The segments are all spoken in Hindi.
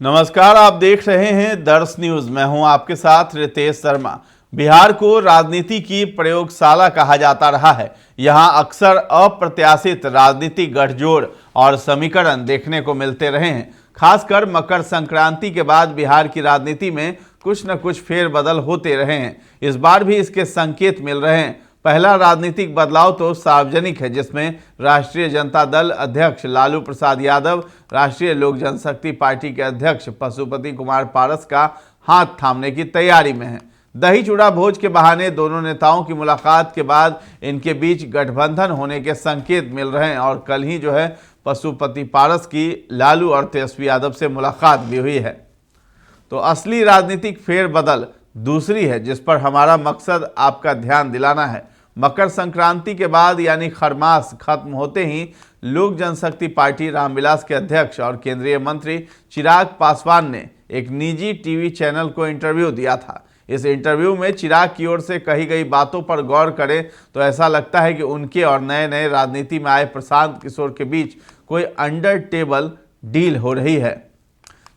नमस्कार, आप देख रहे हैं दर्श न्यूज। मैं हूं आपके साथ रितेश शर्मा। बिहार को राजनीति की प्रयोगशाला कहा जाता रहा है। यहां अक्सर अप्रत्याशित राजनीतिक गठजोड़ और समीकरण देखने को मिलते रहे हैं। खासकर मकर संक्रांति के बाद बिहार की राजनीति में कुछ न कुछ फेरबदल होते रहे हैं। इस बार भी इसके संकेत मिल रहे हैं। पहला राजनीतिक बदलाव तो सार्वजनिक है, जिसमें राष्ट्रीय जनता दल अध्यक्ष लालू प्रसाद यादव राष्ट्रीय लोक जनशक्ति पार्टी के अध्यक्ष पशुपति कुमार पारस का हाथ थामने की तैयारी में है। दही चूड़ा भोज के बहाने दोनों नेताओं की मुलाकात के बाद इनके बीच गठबंधन होने के संकेत मिल रहे हैं और कल ही पशुपति पारस की लालू और तेजस्वी यादव से मुलाकात भी हुई है। तो असली राजनीतिक फेरबदल दूसरी है, जिस पर हमारा मकसद आपका ध्यान दिलाना है। मकर संक्रांति के बाद यानी खरमास खत्म होते ही लोक जनशक्ति पार्टी रामविलास के अध्यक्ष और केंद्रीय मंत्री चिराग पासवान ने एक निजी टीवी चैनल को इंटरव्यू दिया था। इस इंटरव्यू में चिराग की ओर से कही गई बातों पर गौर करें तो ऐसा लगता है कि उनके और नए नए राजनीति में आए प्रशांत किशोर के बीच कोई अंडर टेबल डील हो रही है।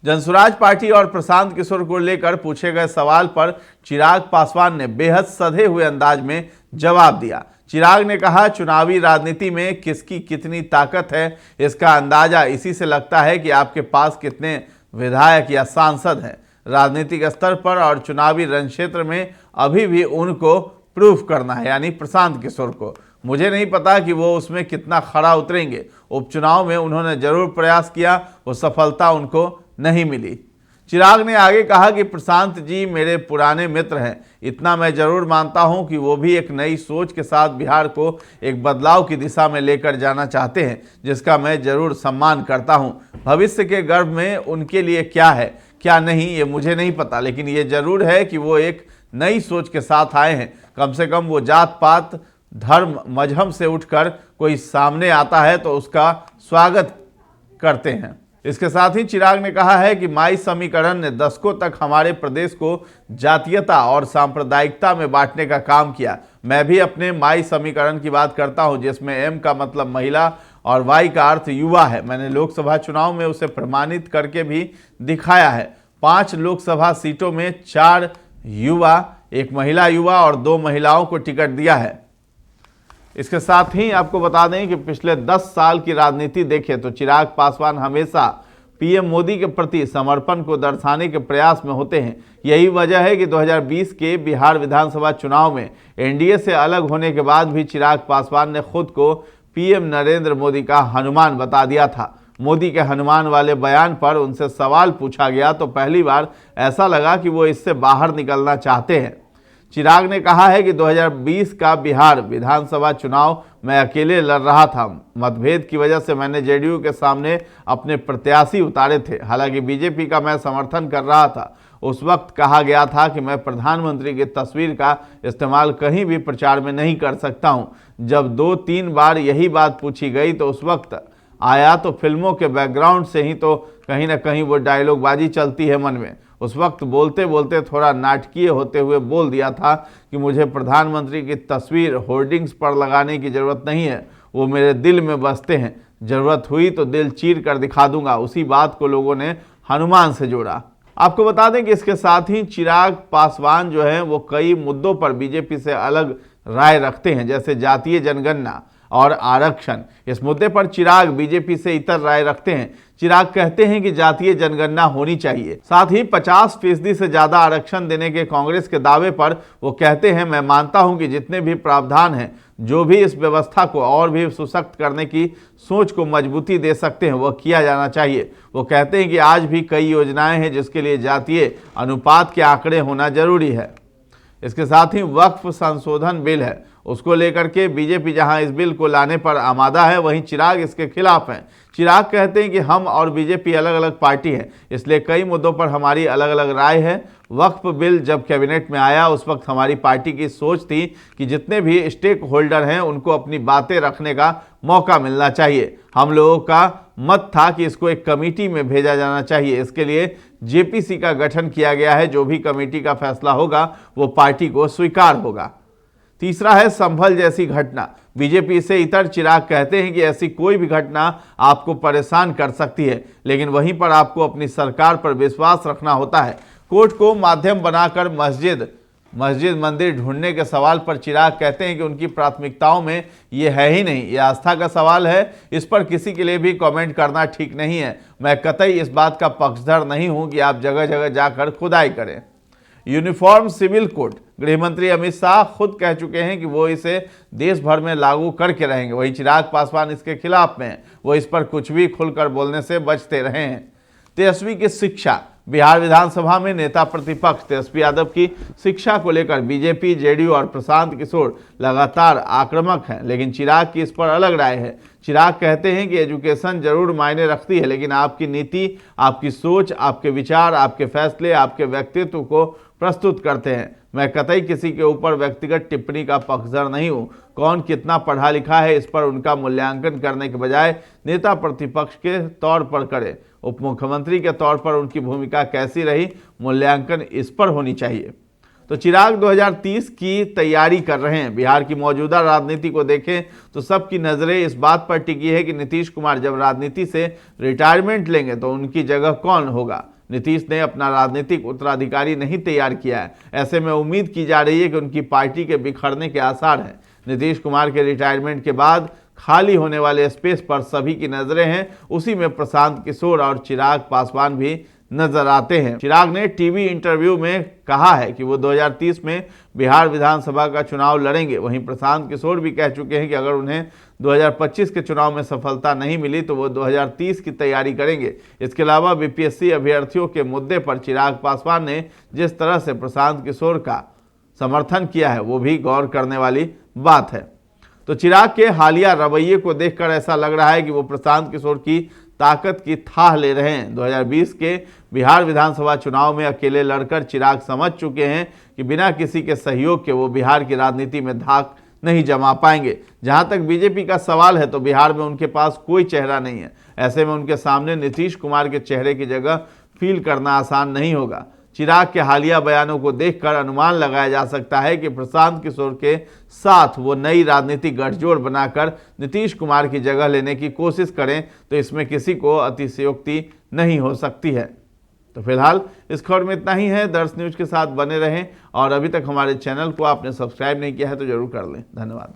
जनसुराज पार्टी और प्रशांत किशोर को लेकर पूछे गए सवाल पर चिराग पासवान ने बेहद सधे हुए अंदाज में जवाब दिया। चिराग ने कहा, चुनावी राजनीति में किसकी कितनी ताकत है इसका अंदाजा इसी से लगता है कि आपके पास कितने विधायक या सांसद हैं। राजनीतिक स्तर पर और चुनावी रणक्षेत्र में अभी भी उनको प्रूफ करना है, यानी प्रशांत किशोर को। मुझे नहीं पता कि वो उसमें कितना खरा उतरेंगे। उपचुनाव में उन्होंने जरूर प्रयास किया, वो सफलता उनको नहीं मिली। चिराग ने आगे कहा कि प्रशांत जी मेरे पुराने मित्र हैं। इतना मैं जरूर मानता हूं कि वो भी एक नई सोच के साथ बिहार को एक बदलाव की दिशा में लेकर जाना चाहते हैं, जिसका मैं जरूर सम्मान करता हूं। भविष्य के गर्भ में उनके लिए क्या है क्या नहीं ये मुझे नहीं पता, लेकिन ये जरूर है कि वो एक नई सोच के साथ आए हैं। कम से कम वो जात पात धर्म मजहब से उठकर कोई सामने आता है तो उसका स्वागत करते हैं। इसके साथ ही चिराग ने कहा है कि माई समीकरण ने दशकों तक हमारे प्रदेश को जातीयता और सांप्रदायिकता में बांटने का काम किया। मैं भी अपने माई समीकरण की बात करता हूं, जिसमें एम का मतलब महिला और वाई का अर्थ युवा है। मैंने लोकसभा चुनाव में उसे प्रमाणित करके भी दिखाया है। 5 लोकसभा सीटों में 4 युवा, 1 महिला युवा और 2 महिलाओं को टिकट दिया है। इसके साथ ही आपको बता दें कि पिछले 10 साल की राजनीति देखें तो चिराग पासवान हमेशा पीएम मोदी के प्रति समर्पण को दर्शाने के प्रयास में होते हैं। यही वजह है कि 2020 के बिहार विधानसभा चुनाव में एनडीए से अलग होने के बाद भी चिराग पासवान ने खुद को पीएम नरेंद्र मोदी का हनुमान बता दिया था। मोदी के हनुमान वाले बयान पर उनसे सवाल पूछा गया तो पहली बार ऐसा लगा कि वो इससे बाहर निकलना चाहते हैं। चिराग ने कहा है कि 2020 का बिहार विधानसभा चुनाव मैं अकेले लड़ रहा था। मतभेद की वजह से मैंने जेडीयू के सामने अपने प्रत्याशी उतारे थे। हालांकि बीजेपी का मैं समर्थन कर रहा था। उस वक्त कहा गया था कि मैं प्रधानमंत्री की तस्वीर का इस्तेमाल कहीं भी प्रचार में नहीं कर सकता हूं। जब 2-3 बार यही बात पूछी गई तो उस वक्त आया तो फिल्मों के बैकग्राउंड से ही तो कहीं ना कहीं वो डायलॉगबाजी चलती है मन में। उस वक्त बोलते बोलते थोड़ा नाटकीय होते हुए बोल दिया था कि मुझे प्रधानमंत्री की तस्वीर होर्डिंग्स पर लगाने की ज़रूरत नहीं है, वो मेरे दिल में बसते हैं। ज़रूरत हुई तो दिल चीर कर दिखा दूंगा। उसी बात को लोगों ने हनुमान से जोड़ा। आपको बता दें कि इसके साथ ही चिराग पासवान वो कई मुद्दों पर बीजेपी से अलग राय रखते हैं, जैसे जातीय जनगणना और आरक्षण। इस मुद्दे पर चिराग बीजेपी से इतर राय रखते हैं। चिराग कहते हैं कि जातीय जनगणना होनी चाहिए। साथ ही 50% से ज्यादा आरक्षण देने के कांग्रेस के दावे पर वो कहते हैं, मैं मानता हूं कि जितने भी प्रावधान हैं जो भी इस व्यवस्था को और भी सशक्त करने की सोच को मजबूती दे सकते हैं वह किया जाना चाहिए। वो कहते हैं कि आज भी कई योजनाएं हैं जिसके लिए जातीय अनुपात के आंकड़े होना जरूरी है। इसके साथ ही वक्फ संशोधन बिल है, उसको लेकर के बीजेपी जहां इस बिल को लाने पर आमादा है, वहीं चिराग इसके खिलाफ हैं। चिराग कहते हैं कि हम और बीजेपी अलग अलग पार्टी हैं, इसलिए कई मुद्दों पर हमारी अलग अलग राय है। वक्फ बिल जब कैबिनेट में आया उस वक्त हमारी पार्टी की सोच थी कि जितने भी स्टेक होल्डर हैं उनको अपनी बातें रखने का मौका मिलना चाहिए। हम लोगों का मत था कि इसको एक कमेटी में भेजा जाना चाहिए। इसके लिए जेपीसी का गठन किया गया है। जो भी कमेटी का फैसला होगा वो पार्टी को स्वीकार होगा। तीसरा है संभल जैसी घटना। बीजेपी से इतर चिराग कहते हैं कि ऐसी कोई भी घटना आपको परेशान कर सकती है, लेकिन वहीं पर आपको अपनी सरकार पर विश्वास रखना होता है। कोर्ट को माध्यम बनाकर मस्जिद मंदिर ढूंढने के सवाल पर चिराग कहते हैं कि उनकी प्राथमिकताओं में ये है ही नहीं, ये आस्था का सवाल है। इस पर किसी के लिए भी कमेंट करना ठीक नहीं है। मैं कतई इस बात का पक्षधर नहीं हूं कि आप जगह जगह जाकर खुदाई करें। यूनिफॉर्म सिविल कोड, गृह मंत्री अमित शाह खुद कह चुके हैं कि वो इसे देश भर में लागू करके रहेंगे। वहीं चिराग पासवान इसके खिलाफ में हैं, वो इस पर कुछ भी खुलकर बोलने से बचते रहे हैं। तेजस्वी की शिक्षा, बिहार विधानसभा में नेता प्रतिपक्ष तेजस्वी यादव की शिक्षा को लेकर बीजेपी, जेडीयू और प्रशांत किशोर लगातार आक्रामक हैं, लेकिन चिराग की इस पर अलग राय है। चिराग कहते हैं कि एजुकेशन जरूर मायने रखती है, लेकिन आपकी नीति, आपकी सोच, आपके विचार, आपके फैसले आपके व्यक्तित्व को प्रस्तुत करते हैं। मैं कतई किसी के ऊपर व्यक्तिगत टिप्पणी का पक्षधर नहीं हूं। कौन कितना पढ़ा लिखा है इस पर उनका मूल्यांकन करने के बजाय नेता प्रतिपक्ष के तौर पर करें। उप मुख्यमंत्री के तौर पर उनकी भूमिका कैसी रही, मूल्यांकन इस पर होनी चाहिए। तो चिराग 2030 की तैयारी कर रहे हैं। बिहार की मौजूदा राजनीति को देखें तो सबकी नजरें इस बात पर टिकी है कि नीतीश कुमार जब राजनीति से रिटायरमेंट लेंगे तो उनकी जगह कौन होगा। नीतीश ने अपना राजनीतिक उत्तराधिकारी नहीं तैयार किया है। ऐसे में उम्मीद की जा रही है कि उनकी पार्टी के बिखरने के आसार हैं। नीतीश कुमार के रिटायरमेंट के बाद खाली होने वाले स्पेस पर सभी की नजरें हैं। उसी में प्रशांत किशोर और चिराग पासवान भी नजर आते हैं। चिराग ने टीवी इंटरव्यू में कहा है कि वो 2030 में बिहार विधानसभा का चुनाव लड़ेंगे। वहीं प्रशांत किशोर भी कह चुके हैं कि अगर उन्हें 2025 के चुनाव में सफलता नहीं मिली तो वो 2030 की तैयारी करेंगे। इसके अलावा बीपीएससी अभ्यर्थियों के मुद्दे पर चिराग पासवान ने जिस तरह से प्रशांत किशोर का समर्थन किया है वो भी गौर करने वाली बात है। तो चिराग के हालिया रवैये को देखकर ऐसा लग रहा है कि वो प्रशांत किशोर की ताकत की थाह ले रहे हैं। 2020 के बिहार विधानसभा चुनाव में अकेले लड़कर चिराग समझ चुके हैं कि बिना किसी के सहयोग के वो बिहार की राजनीति में धाक नहीं जमा पाएंगे। जहां तक बीजेपी का सवाल है तो बिहार में उनके पास कोई चेहरा नहीं है। ऐसे में उनके सामने नीतीश कुमार के चेहरे की जगह फील करना आसान नहीं होगा। चिराग के हालिया बयानों को देखकर अनुमान लगाया जा सकता है कि प्रशांत किशोर के साथ वो नई राजनीतिक गठजोड़ बनाकर नीतीश कुमार की जगह लेने की कोशिश करें तो इसमें किसी को अतिशयोक्ति नहीं हो सकती है। तो फिलहाल इस खबर में इतना ही है। दर्श न्यूज के साथ बने रहें और अभी तक हमारे चैनल को आपने सब्सक्राइब नहीं किया है तो जरूर कर लें। धन्यवाद।